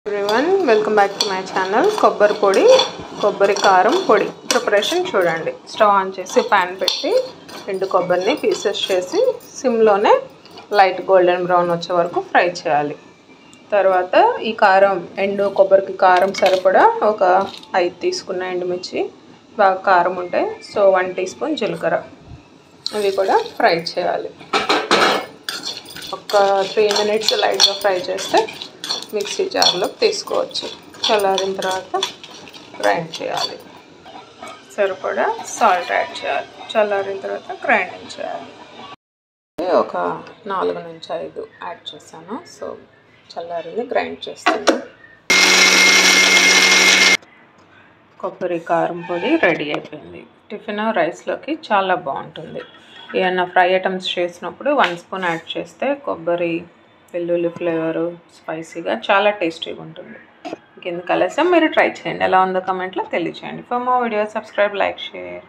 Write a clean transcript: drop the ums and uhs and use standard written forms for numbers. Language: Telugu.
Everyone welcome back to my channel. కొబ్బరి పొడి, కొబ్బరి కారం పొడి ప్రిపరేషన్ చూడండి. స్టవ్ ఆన్ చేసి ప్యాన్ పెట్టి ఎండు కొబ్బరిని పీసెస్ చేసి సిమ్లోనే లైట్ గోల్డెన్ బ్రౌన్ వచ్చే వరకు ఫ్రై చేయాలి. తర్వాత ఈ కారం, ఎండు కొబ్బరికి కారం సరిపడా ఒక 5 తీసుకున్న ఎండుమిర్చి బాగా కారం ఉంటాయి. సో 1 టీ స్పూన్ జీలకర్ర ఇవి కూడా ఫ్రై చేయాలి. ఒక 3 మినిట్స్ లైట్గా ఫ్రై చేస్తే మిక్సీ జార్లోకి తీసుకోవచ్చు. చల్లారిన తర్వాత గ్రైండ్ చేయాలి. సరిపడా సాల్ట్ యాడ్ చేయాలి. చల్లారిన తర్వాత గ్రైండింగ్ చేయాలి. ఒక 4 నుంచి 5 యాడ్ చేశాను. సో చల్లారింది, గ్రైండ్ చేస్తాను. కొబ్బరి కారం పొడి రెడీ అయిపోయింది. టిఫిన్ రైస్లోకి చాలా బాగుంటుంది. ఏమన్నా ఫ్రై ఐటమ్స్ చేసినప్పుడు 1 స్పూన్ యాడ్ చేస్తే కొబ్బరి వెల్లుల్లి ఫ్లేవరు స్పైసీగా చాలా టేస్టీగా ఉంటుంది. ఇంకెందుకు ఆలస్యం, మీరు ట్రై చేయండి. ఎలా ఉందో కమెంట్లో తెలియచేయండి. For more videos subscribe, like, share.